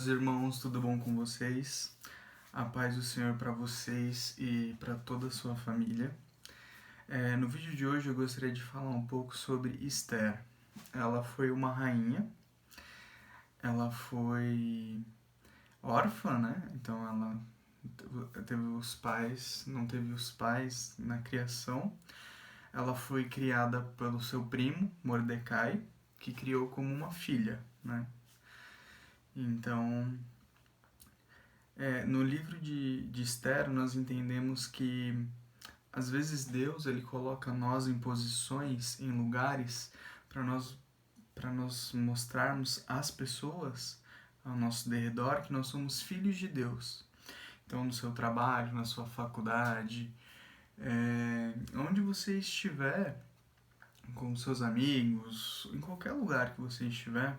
Meus irmãos, tudo bom com vocês? A paz do Senhor para vocês e para toda a sua família. No vídeo de hoje eu gostaria de falar um pouco sobre Esther. Ela foi uma rainha, ela foi órfã, né? Então ela teve os pais, não teve os pais na criação. Ela foi criada pelo seu primo, Mordecai, que criou como uma filha, né? Então, no livro de Esther, nós entendemos que às vezes Deus ele coloca nós em posições, em lugares, para nós mostrarmos às pessoas ao nosso derredor que nós somos filhos de Deus. Então, no seu trabalho, na sua faculdade, onde você estiver, com seus amigos, em qualquer lugar que você estiver,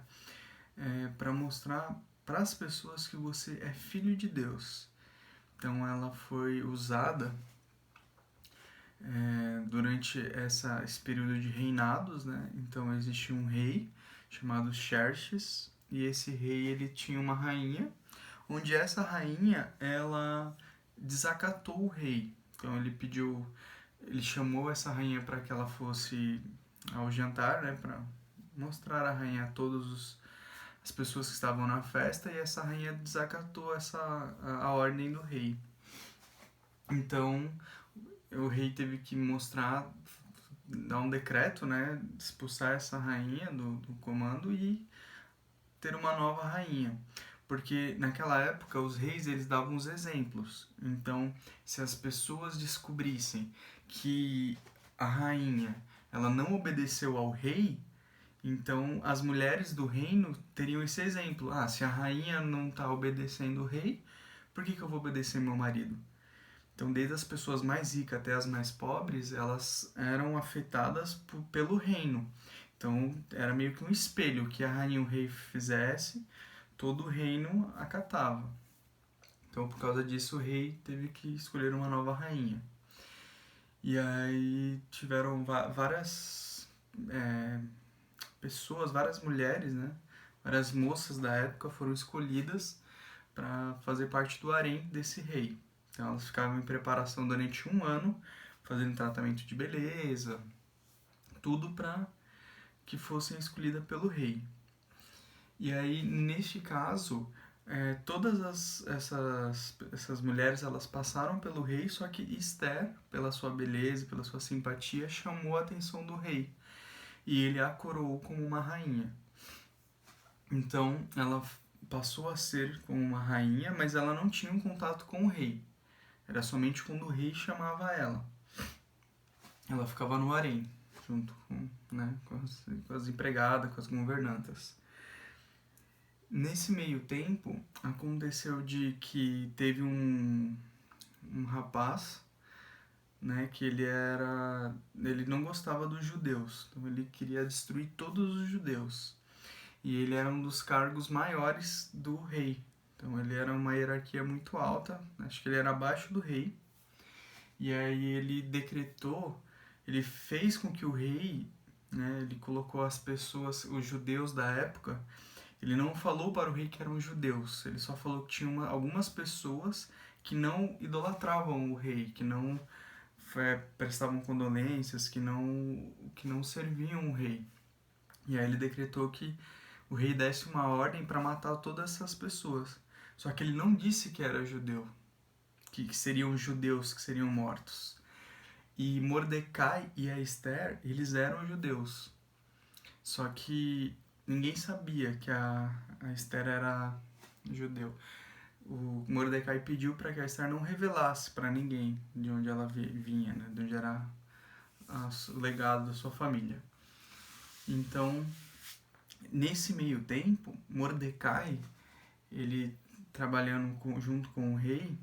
para mostrar para as pessoas que você é filho de Deus. Então, ela foi usada durante esse período de reinados, né? Então existia um rei chamado Xerxes e esse rei ele tinha uma rainha, onde essa rainha ela desacatou o rei. Então ele chamou essa rainha para que ela fosse ao jantar, né? Para mostrar a rainha a as pessoas que estavam na festa e essa rainha desacatou a ordem do rei. Então o rei teve que dar um decreto, né, expulsar essa rainha do comando e ter uma nova rainha. Porque naquela época os reis eles davam os exemplos. Então, se as pessoas descobrissem que a rainha ela não obedeceu ao rei, então as mulheres do reino teriam esse exemplo. Se a rainha não está obedecendo o rei, por que eu vou obedecer meu marido? Então, desde as pessoas mais ricas até as mais pobres, elas eram afetadas pelo reino. Então, era meio que um espelho. O que a rainha e o rei fizesse, todo o reino acatava. Então, por causa disso, o rei teve que escolher uma nova rainha. E aí tiveram várias pessoas, várias mulheres, né? Várias moças da época foram escolhidas para fazer parte do harém desse rei. Então elas ficavam em preparação durante um ano, fazendo tratamento de beleza, tudo para que fossem escolhidas pelo rei. E aí, neste caso, todas essas mulheres elas passaram pelo rei, só que Esther, pela sua beleza, pela sua simpatia, chamou a atenção do rei. E ele a coroou como uma rainha. Então, ela passou a ser como uma rainha, mas ela não tinha um contato com o rei. Era somente quando o rei chamava ela. Ela ficava no harém, junto com as empregadas, com as governantas. Nesse meio tempo, aconteceu de que teve um rapaz, né, que ele não gostava dos judeus, então ele queria destruir todos os judeus. E ele era um dos cargos maiores do rei. Então ele era uma hierarquia muito alta, acho que ele era abaixo do rei. E aí ele fez com que o rei, né, ele colocou as pessoas, os judeus da época, ele não falou para o rei que eram judeus, ele só falou que tinha algumas pessoas que não idolatravam o rei, que não prestavam condolências, que não serviam o rei. E aí ele decretou que o rei desse uma ordem para matar todas essas pessoas. Só que ele não disse que era judeu, que seriam judeus que seriam mortos. E Mordecai e a Esther, eles eram judeus. Só que ninguém sabia que a Esther era judeu. O Mordecai pediu para que a Esther não revelasse para ninguém de onde ela vinha, né? De onde era o legado da sua família. Então, nesse meio tempo, Mordecai, ele trabalhando junto com o rei,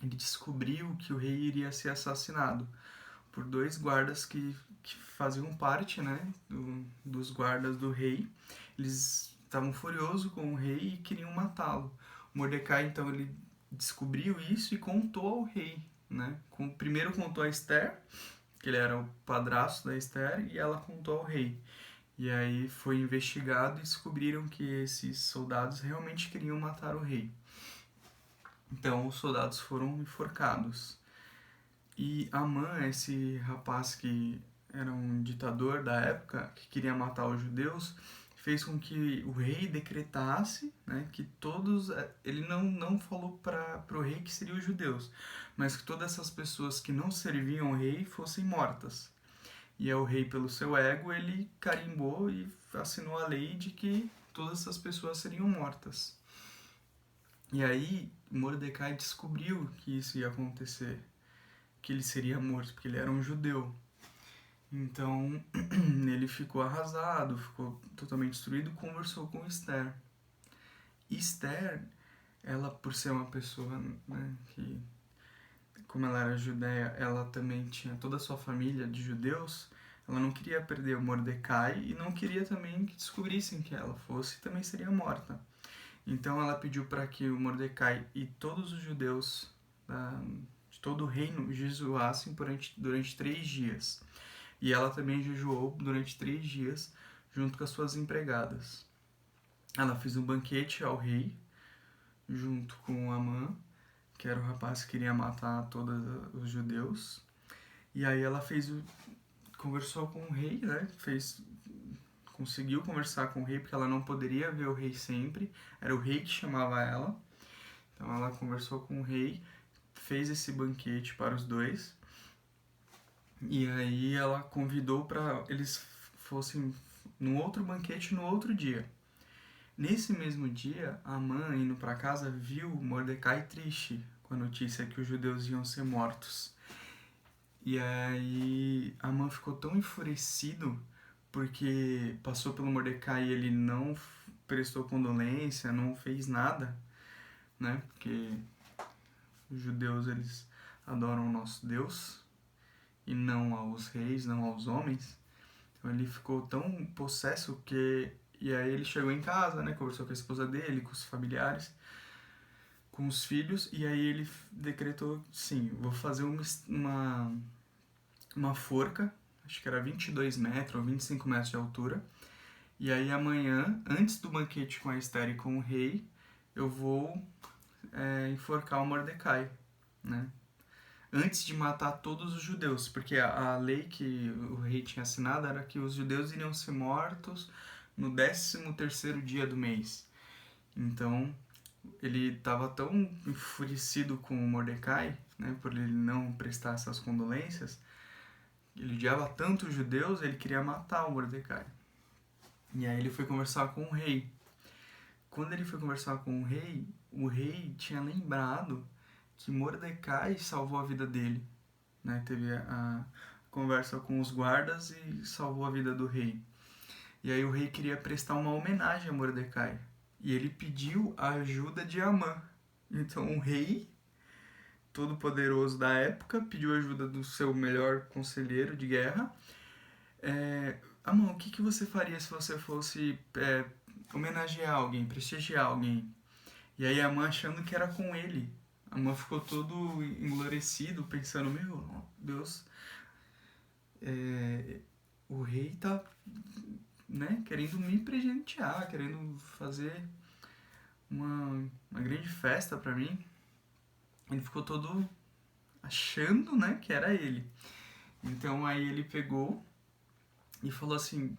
ele descobriu que o rei iria ser assassinado por dois guardas que faziam parte, né, dos guardas do rei. Eles estavam furiosos com o rei e queriam matá-lo. Mordecai, então, ele descobriu isso e contou ao rei, né? Primeiro contou a Esther, que ele era o padrasto da Esther, e ela contou ao rei. E aí foi investigado e descobriram que esses soldados realmente queriam matar o rei. Então os soldados foram enforcados. E Amã, esse rapaz que era um ditador da época, que queria matar os judeus, fez com que o rei decretasse, né, que todos... Ele não falou para o rei que seriam os judeus, mas que todas essas pessoas que não serviam ao rei fossem mortas. E aí o rei, pelo seu ego, ele carimbou e assinou a lei de que todas essas pessoas seriam mortas. E aí Mordecai descobriu que isso ia acontecer, que ele seria morto, porque ele era um judeu. Então ele ficou arrasado, ficou totalmente destruído, conversou com Esther. Esther, ela por ser uma pessoa, né, que, como ela era judeia, ela também tinha toda a sua família de judeus, ela não queria perder o Mordecai e não queria também que descobrissem que ela fosse, também seria morta. Então ela pediu para que o Mordecai e todos os judeus de todo o reino jejuassem durante 3 dias. E ela também jejuou durante 3 dias junto com as suas empregadas. Ela fez um banquete ao rei junto com Amã, que era o rapaz que queria matar todos os judeus. E aí ela conversou com o rei, né? Conseguiu conversar com o rei porque ela não poderia ver o rei sempre. Era o rei que chamava ela. Então ela conversou com o rei, fez esse banquete para os dois. E aí ela convidou para eles fossem num outro banquete no outro dia. Nesse mesmo dia, Amã, indo para casa, viu Mordecai triste com a notícia que os judeus iam ser mortos. E aí Amã ficou tão enfurecido porque passou pelo Mordecai e ele não prestou condolência, não fez nada, né? Porque os judeus, eles adoram o nosso Deus e não aos reis, não aos homens. Então ele ficou tão possesso que... E aí ele chegou em casa, né? Conversou com a esposa dele, com os familiares, com os filhos. E aí ele decretou, sim, vou fazer uma forca, acho que era 22 metros ou 25 metros de altura. E aí amanhã, antes do banquete com a Esther e com o rei, eu vou enforcar o Mordecai, né? Antes de matar todos os judeus, porque a lei que o rei tinha assinado era que os judeus iriam ser mortos no 13º dia do mês. Então, ele estava tão enfurecido com o Mordecai, né, por ele não prestar essas condolências, ele odiava tanto os judeus, ele queria matar o Mordecai. E aí ele foi conversar com o rei. Quando ele foi conversar com o rei tinha lembrado que Mordecai salvou a vida dele, né? Teve a conversa com os guardas e salvou a vida do rei. E aí o rei queria prestar uma homenagem a Mordecai. E ele pediu a ajuda de Amã. Então o rei, todo-poderoso da época, pediu a ajuda do seu melhor conselheiro de guerra. Amã, o que você faria se você fosse homenagear alguém, prestigiar alguém? E aí Amã, achando que era com ele, Amã ficou todo englorecido, pensando, meu Deus, o rei tá, né, querendo me presentear, querendo fazer uma grande festa pra mim. Ele ficou todo achando, né, que era ele. Então aí ele pegou e falou assim,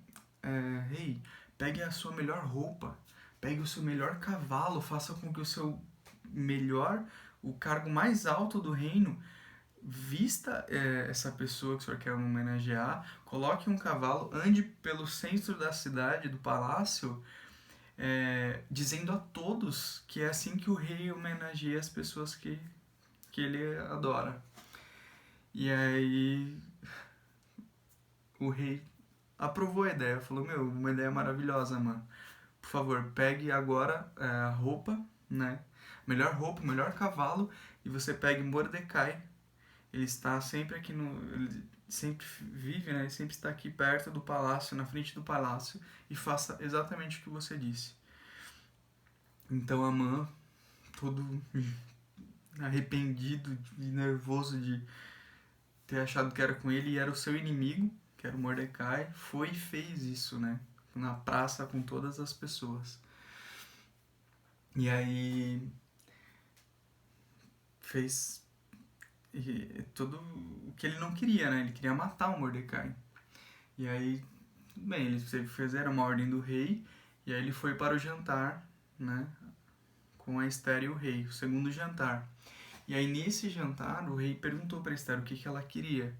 rei, pegue a sua melhor roupa, pegue o seu melhor cavalo, faça com que o seu melhor, o cargo mais alto do reino, vista essa pessoa que o senhor quer homenagear, coloque um cavalo, ande pelo centro da cidade, do palácio, dizendo a todos que é assim que o rei homenageia as pessoas que ele adora. E aí o rei aprovou a ideia, falou, uma ideia maravilhosa, mano. Por favor, pegue agora a roupa, né? Melhor roupa, melhor cavalo, e você pegue Mordecai. Ele está sempre aqui ele sempre vive, né? Ele sempre está aqui perto do palácio, na frente do palácio, e faça exatamente o que você disse. Então Amã, todo arrependido e nervoso de ter achado que era com ele e era o seu inimigo, que era o Mordecai, foi e fez isso, né? Na praça com todas as pessoas. E aí fez tudo o que ele não queria, né? Ele queria matar o Mordecai. E aí, bem, eles fizeram uma ordem do rei, e aí ele foi para o jantar, né? Com a Esther e o rei, o segundo jantar. E aí nesse jantar, o rei perguntou para Esther o que ela queria.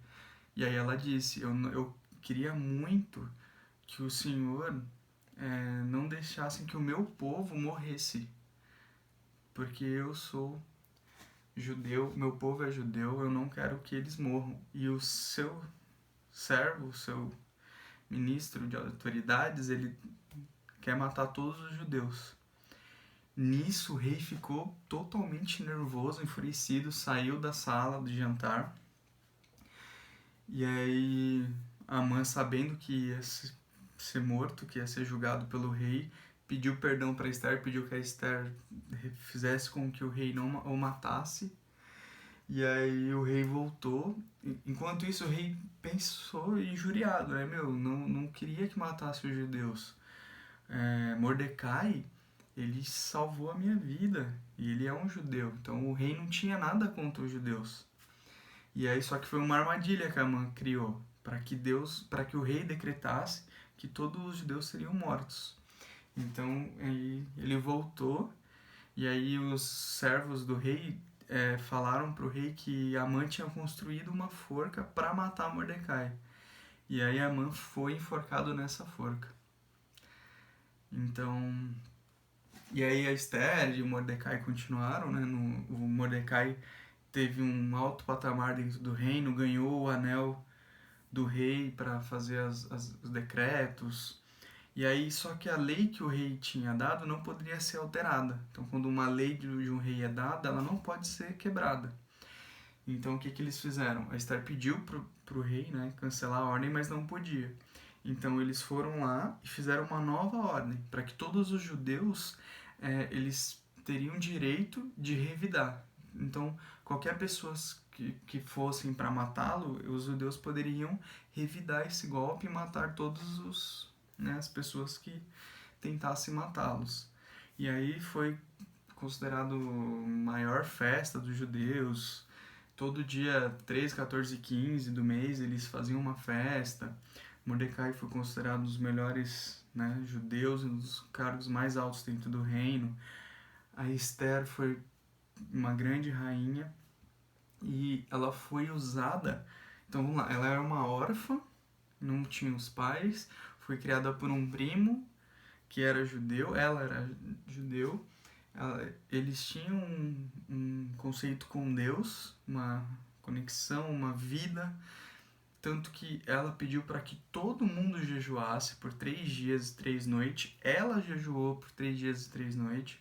E aí ela disse, eu queria muito que o Senhor não deixasse que o meu povo morresse, porque eu sou judeu, meu povo é judeu, eu não quero que eles morram. E o seu servo, o seu ministro de autoridades, ele quer matar todos os judeus. Nisso, o rei ficou totalmente nervoso, enfurecido, saiu da sala de jantar. E aí, Amã, sabendo que ia ser morto, que ia ser julgado pelo rei, pediu perdão para Esther, pediu que a Esther fizesse com que o rei não o matasse. E aí o rei voltou. Enquanto isso, o rei pensou injuriado, né? Não queria que matasse os judeus. Mordecai, ele salvou a minha vida, e ele é um judeu. Então o rei não tinha nada contra os judeus. E aí só que foi uma armadilha que Amã criou, para que o rei decretasse que todos os judeus seriam mortos. Então aí ele voltou, e aí os servos do rei falaram pro rei que Amã tinha construído uma forca para matar Mordecai. E aí Amã foi enforcado nessa forca. Então, e aí a Esther e o Mordecai continuaram, né? O Mordecai teve um alto patamar dentro do reino, ganhou o anel do rei para fazer os decretos. E aí, só que a lei que o rei tinha dado não poderia ser alterada. Então, quando uma lei de um rei é dada, ela não pode ser quebrada. Então, o que eles fizeram? A Esther pediu pro rei, né, cancelar a ordem, mas não podia. Então, eles foram lá e fizeram uma nova ordem, para que todos os judeus, eles teriam direito de revidar. Então, qualquer pessoa que fossem para matá-lo, os judeus poderiam revidar esse golpe e matar todos as pessoas que tentassem matá-los. E aí foi considerado a maior festa dos judeus. Todo dia 13, 14 e 15 do mês eles faziam uma festa. Mordecai foi considerado um dos melhores, né, judeus, um dos cargos mais altos dentro do reino. A Esther foi uma grande rainha e ela foi usada. Então vamos lá, ela era uma órfã, não tinha os pais, foi criada por um primo que era judeu, ela era judeu. Eles tinham um conceito com Deus, uma conexão, uma vida, tanto que ela pediu para que todo mundo jejuasse por 3 dias e 3 noites. Ela jejuou por 3 dias e 3 noites.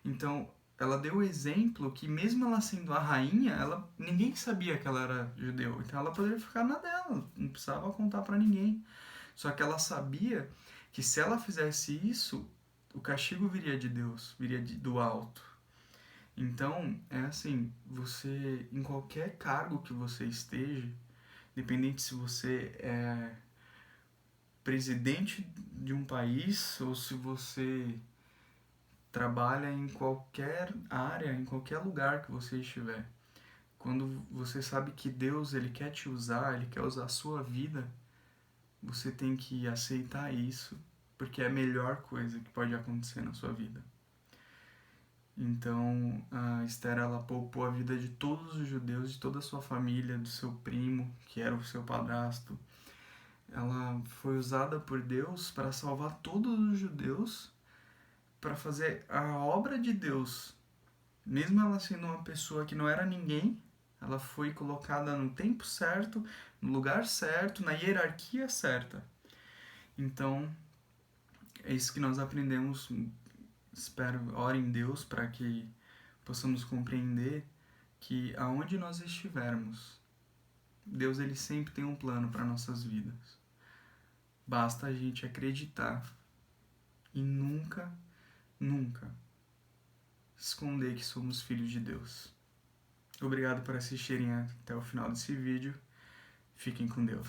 Então, ela deu o exemplo que mesmo ela sendo a rainha, ninguém sabia que ela era judeu. Então, ela poderia ficar na dela, não precisava contar para ninguém. Só que ela sabia que se ela fizesse isso, o castigo viria de Deus, viria do alto. Então, é assim, você, em qualquer cargo que você esteja, independente se você é presidente de um país ou se você trabalha em qualquer área, em qualquer lugar que você estiver, quando você sabe que Deus ele quer te usar, ele quer usar a sua vida, você tem que aceitar isso, porque é a melhor coisa que pode acontecer na sua vida. Então, a Esther, ela poupou a vida de todos os judeus, de toda a sua família, do seu primo, que era o seu padrasto. Ela foi usada por Deus para salvar todos os judeus, para fazer a obra de Deus. Mesmo ela sendo uma pessoa que não era ninguém, ela foi colocada no tempo certo, no lugar certo, na hierarquia certa. Então, é isso que nós aprendemos. Espero, ore em Deus para que possamos compreender que aonde nós estivermos, Deus ele sempre tem um plano para nossas vidas. Basta a gente acreditar e nunca, nunca esconder que somos filhos de Deus. Obrigado por assistirem até o final desse vídeo. Fiquem com Deus.